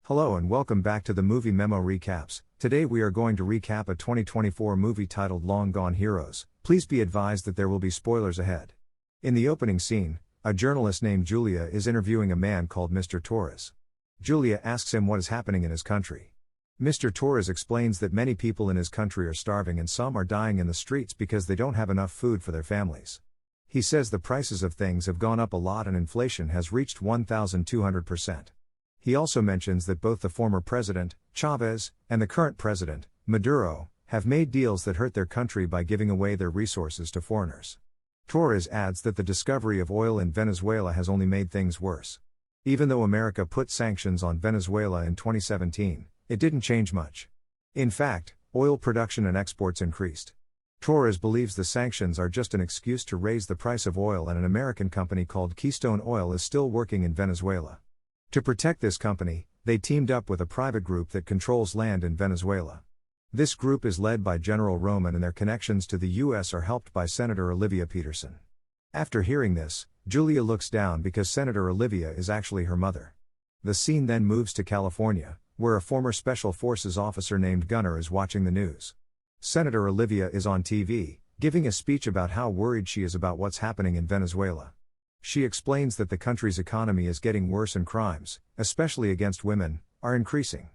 Hello and welcome back to the Movie Memo Recaps. Today we are going to recap a 2024 movie titled Long Gone Heroes. Please be advised that there will be spoilers ahead. In the opening scene, a journalist named Julia is interviewing a man called Mr. Torres. Julia asks him what is happening in his country. Mr. Torres explains that many people in his country are starving and some are dying in the streets because they don't have enough food for their families. He says the prices of things have gone up a lot and inflation has reached 1,200%. He also mentions that both the former president, Chavez, and the current president, Maduro, have made deals that hurt their country by giving away their resources to foreigners. Torres adds that the discovery of oil in Venezuela has only made things worse. Even though America put sanctions on Venezuela in 2017, it didn't change much. In fact, oil production and exports increased. Torres believes the sanctions are just an excuse to raise the price of oil, and an American company called Keystone Oil is still working in Venezuela. To protect this company, they teamed up with a private group that controls land in Venezuela. This group is led by General Roman and their connections to the U.S. are helped by Senator Olivia Peterson. After hearing this, Julia looks down because Senator Olivia is actually her mother. The scene then moves to California, where a former Special Forces officer named Gunnar is watching the news. Senator Olivia is on TV, giving a speech about how worried she is about what's happening in Venezuela. She explains that the country's economy is getting worse and crimes, especially against women, are increasing.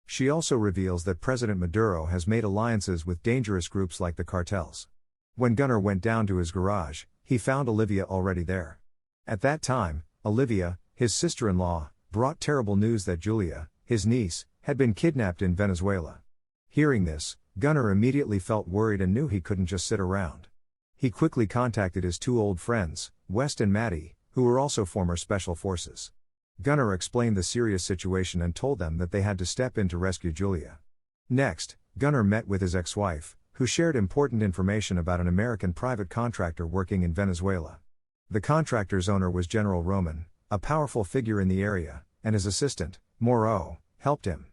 She also reveals that President Maduro has made alliances with dangerous groups like the cartels. When Gunnar went down to his garage, he found Olivia already there. At that time, Olivia, his sister-in-law, brought terrible news that Julia, his niece, had been kidnapped in Venezuela. Hearing this, Gunnar immediately felt worried and knew he couldn't just sit around. He quickly contacted his two old friends, West and Maddie, who were also former Special Forces. Gunnar explained the serious situation and told them that they had to step in to rescue Julia. Next, Gunnar met with his ex-wife, who shared important information about an American private contractor working in Venezuela. The contractor's owner was General Roman, a powerful figure in the area, and his assistant, Moreau, helped him.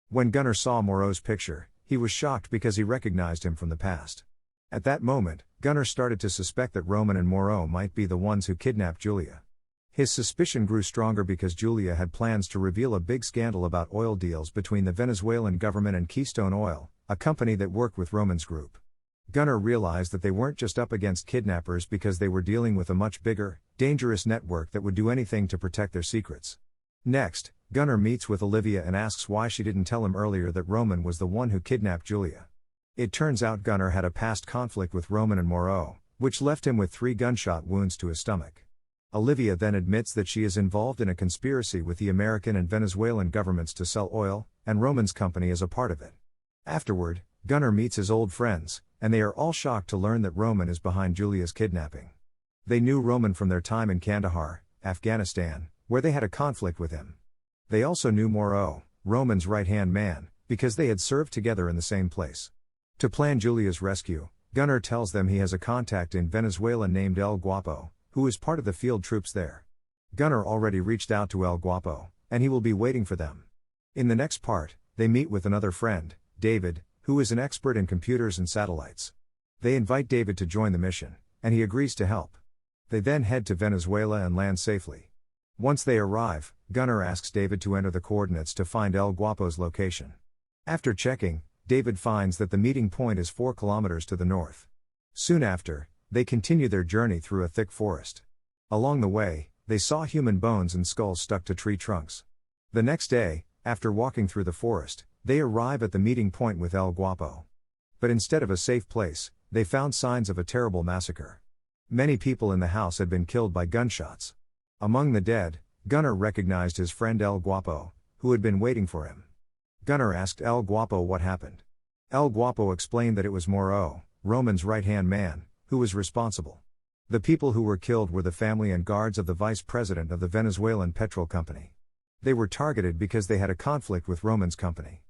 When Gunnar saw Moreau's picture, he was shocked because he recognized him from the past. At that moment, Gunnar started to suspect that Roman and Moreau might be the ones who kidnapped Julia. His suspicion grew stronger because Julia had plans to reveal a big scandal about oil deals between the Venezuelan government and Keystone Oil, a company that worked with Roman's group. Gunnar realized that they weren't just up against kidnappers because they were dealing with a much bigger, dangerous network that would do anything to protect their secrets. Next, Gunnar meets with Olivia and asks why she didn't tell him earlier that Roman was the one who kidnapped Julia. It turns out Gunnar had a past conflict with Roman and Moreau, which left him with 3 gunshot wounds to his stomach. Olivia then admits that she is involved in a conspiracy with the American and Venezuelan governments to sell oil, and Roman's company is a part of it. Afterward, Gunnar meets his old friends, and they are all shocked to learn that Roman is behind Julia's kidnapping. They knew Roman from their time in Kandahar, Afghanistan, where they had a conflict with him. They also knew Moreau, Roman's right-hand man, because they had served together in the same place. To plan Julia's rescue, Gunnar tells them he has a contact in Venezuela named El Guapo, who is part of the field troops there. Gunnar already reached out to El Guapo, and he will be waiting for them. In the next part, they meet with another friend, David, who is an expert in computers and satellites. They invite David to join the mission, and he agrees to help. They then head to Venezuela and land safely. Once they arrive, Gunnar asks David to enter the coordinates to find El Guapo's location. After checking, David finds that the meeting point is 4 kilometers to the north. Soon after, they continue their journey through a thick forest. Along the way, they saw human bones and skulls stuck to tree trunks. The next day, after walking through the forest, they arrive at the meeting point with El Guapo. But instead of a safe place, they found signs of a terrible massacre. Many people in the house had been killed by gunshots. Among the dead, Gunnar recognized his friend El Guapo, who had been waiting for him. Gunnar asked El Guapo what happened. El Guapo explained that it was Moreau, Roman's right-hand man, who was responsible. The people who were killed were the family and guards of the vice president of the Venezuelan petrol company. They were targeted because they had a conflict with Roman's company.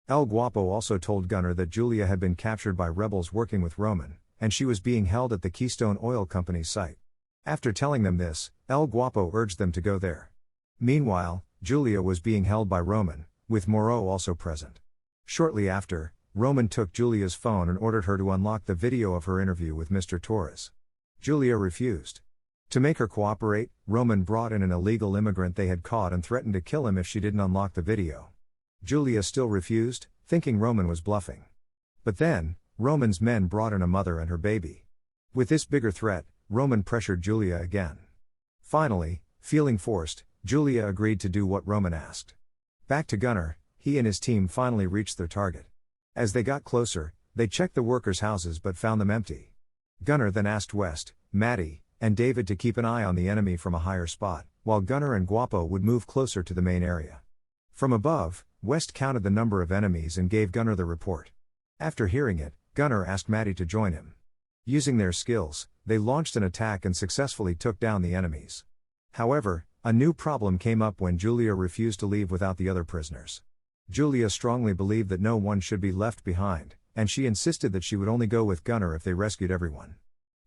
El Guapo also told Gunnar that Julia had been captured by rebels working with Roman, and she was being held at the Keystone Oil Company's site. After telling them this, El Guapo urged them to go there. Meanwhile, Julia was being held by Roman, with Moreau also present. Shortly after, Roman took Julia's phone and ordered her to unlock the video of her interview with Mr. Torres. Julia refused. To make her cooperate, Roman brought in an illegal immigrant they had caught and threatened to kill him if she didn't unlock the video. Julia still refused, thinking Roman was bluffing. But then, Roman's men brought in a mother and her baby. With this bigger threat, Roman pressured Julia again. Finally, feeling forced, Julia agreed to do what Roman asked. Back to Gunnar, he and his team finally reached their target. As they got closer, they checked the workers' houses but found them empty. Gunnar then asked West, Maddie, and David to keep an eye on the enemy from a higher spot, while Gunnar and Guapo would move closer to the main area. From above, West counted the number of enemies and gave Gunnar the report. After hearing it, Gunnar asked Maddie to join him. Using their skills, they launched an attack and successfully took down the enemies. However, a new problem came up when Julia refused to leave without the other prisoners. Julia strongly believed that no one should be left behind, and she insisted that she would only go with Gunnar if they rescued everyone.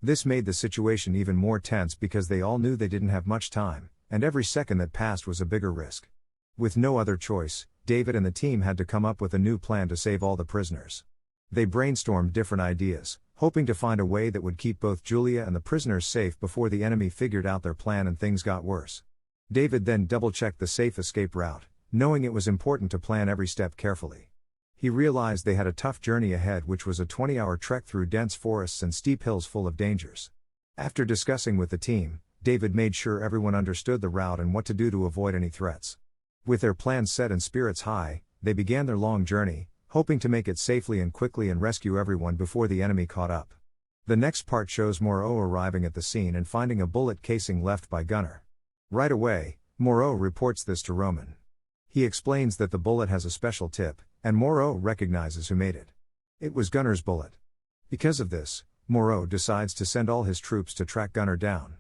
This made the situation even more tense because they all knew they didn't have much time, and every second that passed was a bigger risk. With no other choice, David and the team had to come up with a new plan to save all the prisoners. They brainstormed different ideas, hoping to find a way that would keep both Julia and the prisoners safe before the enemy figured out their plan and things got worse. David then double-checked the safe escape route, knowing it was important to plan every step carefully. He realized they had a tough journey ahead, which was a 20-hour trek through dense forests and steep hills full of dangers. After discussing with the team, David made sure everyone understood the route and what to do to avoid any threats. With their plans set and spirits high, they began their long journey, hoping to make it safely and quickly and rescue everyone before the enemy caught up. The next part shows Moreau arriving at the scene and finding a bullet casing left by Gunnar. Right away, Moreau reports this to Roman. He explains that the bullet has a special tip, and Moreau recognizes who made it. It was Gunnar's bullet. Because of this, Moreau decides to send all his troops to track Gunnar down.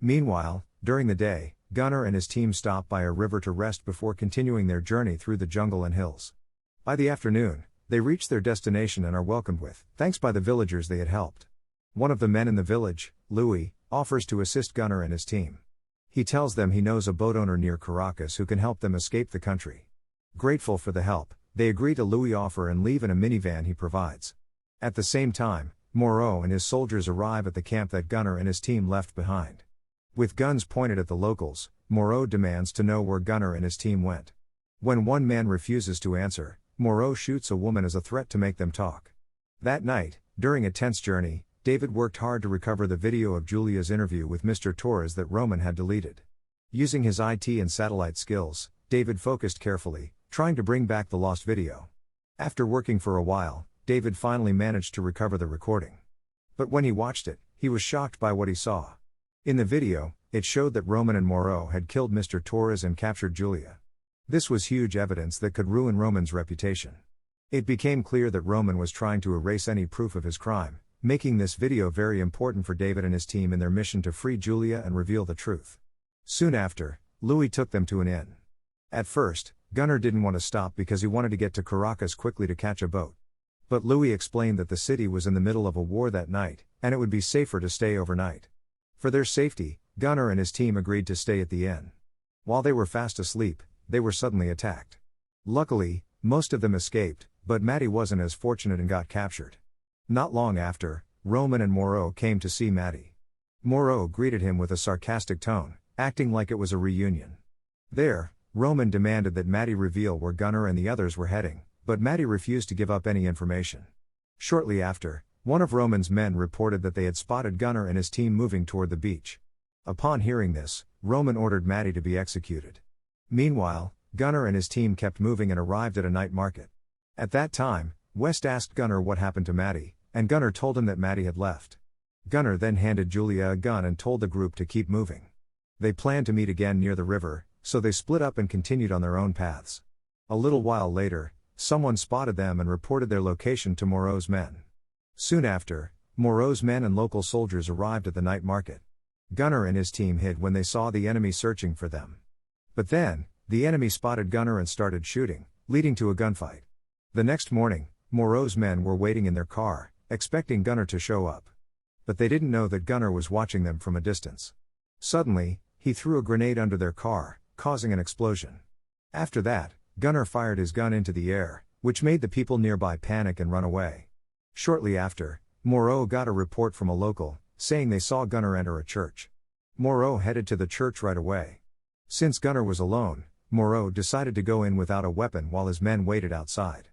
Meanwhile, during the day, Gunnar and his team stop by a river to rest before continuing their journey through the jungle and hills. By the afternoon, they reach their destination and are welcomed with thanks by the villagers they had helped. One of the men in the village, Louis, offers to assist Gunnar and his team. He tells them he knows a boat owner near Caracas who can help them escape the country. Grateful for the help, they agree to Louis' offer and leave in a minivan he provides. At the same time, Moreau and his soldiers arrive at the camp that Gunnar and his team left behind. With guns pointed at the locals, Moreau demands to know where Gunnar and his team went. When one man refuses to answer, Moreau shoots a woman as a threat to make them talk. That night, during a tense journey, David worked hard to recover the video of Julia's interview with Mr. Torres that Roman had deleted. Using his IT and satellite skills, David focused carefully, trying to bring back the lost video. After working for a while, David finally managed to recover the recording. But when he watched it, he was shocked by what he saw. In the video, it showed that Roman and Moreau had killed Mr. Torres and captured Julia. This was huge evidence that could ruin Roman's reputation. It became clear that Roman was trying to erase any proof of his crime, making this video very important for David and his team in their mission to free Julia and reveal the truth. Soon after, Louis took them to an inn. At first, Gunnar didn't want to stop because he wanted to get to Caracas quickly to catch a boat. But Louis explained that the city was in the middle of a war that night, and it would be safer to stay overnight. For their safety, Gunnar and his team agreed to stay at the inn. While they were fast asleep, they were suddenly attacked. Luckily, most of them escaped, but Maddie wasn't as fortunate and got captured. Not long after, Roman and Moreau came to see Maddie. Moreau greeted him with a sarcastic tone, acting like it was a reunion. There, Roman demanded that Maddie reveal where Gunnar and the others were heading, but Maddie refused to give up any information. Shortly after, one of Roman's men reported that they had spotted Gunnar and his team moving toward the beach. Upon hearing this, Roman ordered Maddie to be executed. Meanwhile, Gunnar and his team kept moving and arrived at a night market. At that time, West asked Gunnar what happened to Maddie, and Gunnar told him that Maddie had left. Gunnar then handed Julia a gun and told the group to keep moving. They planned to meet again near the river, so they split up and continued on their own paths. A little while later, someone spotted them and reported their location to Moreau's men. Soon after, Moreau's men and local soldiers arrived at the night market. Gunnar and his team hid when they saw the enemy searching for them. But then, the enemy spotted Gunnar and started shooting, leading to a gunfight. The next morning, Moreau's men were waiting in their car, expecting Gunnar to show up. But they didn't know that Gunnar was watching them from a distance. Suddenly, he threw a grenade under their car, causing an explosion. After that, Gunnar fired his gun into the air, which made the people nearby panic and run away. Shortly after, Moreau got a report from a local, saying they saw Gunnar enter a church. Moreau headed to the church right away. Since Gunnar was alone, Moreau decided to go in without a weapon while his men waited outside.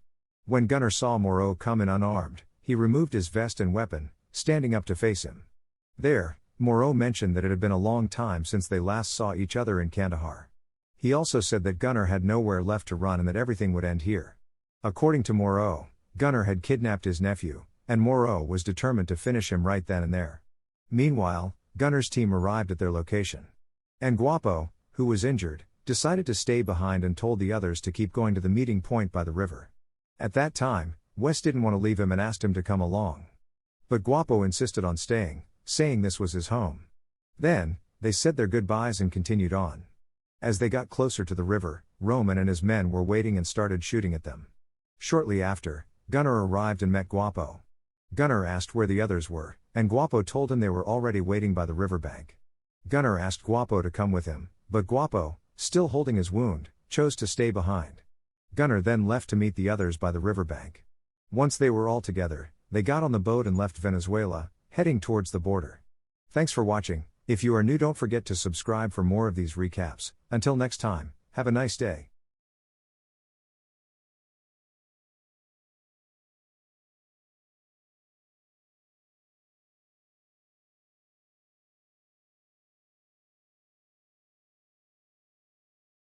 When Gunnar saw Moreau come in unarmed, he removed his vest and weapon, standing up to face him. There, Moreau mentioned that it had been a long time since they last saw each other in Kandahar. He also said that Gunnar had nowhere left to run and that everything would end here. According to Moreau, Gunnar had kidnapped his nephew, and Moreau was determined to finish him right then and there. Meanwhile, Gunnar's team arrived at their location. And Guapo, who was injured, decided to stay behind and told the others to keep going to the meeting point by the river. At that time, Wes didn't want to leave him and asked him to come along. But Guapo insisted on staying, saying this was his home. Then, they said their goodbyes and continued on. As they got closer to the river, Roman and his men were waiting and started shooting at them. Shortly after, Gunnar arrived and met Guapo. Gunnar asked where the others were, and Guapo told him they were already waiting by the riverbank. Gunnar asked Guapo to come with him, but Guapo, still holding his wound, chose to stay behind. Gunnar then left to meet the others by the riverbank. Once they were all together, they got on the boat and left Venezuela, heading towards the border. Thanks for watching. If you are new, don't forget to subscribe for more of these recaps. Until next time, have a nice day.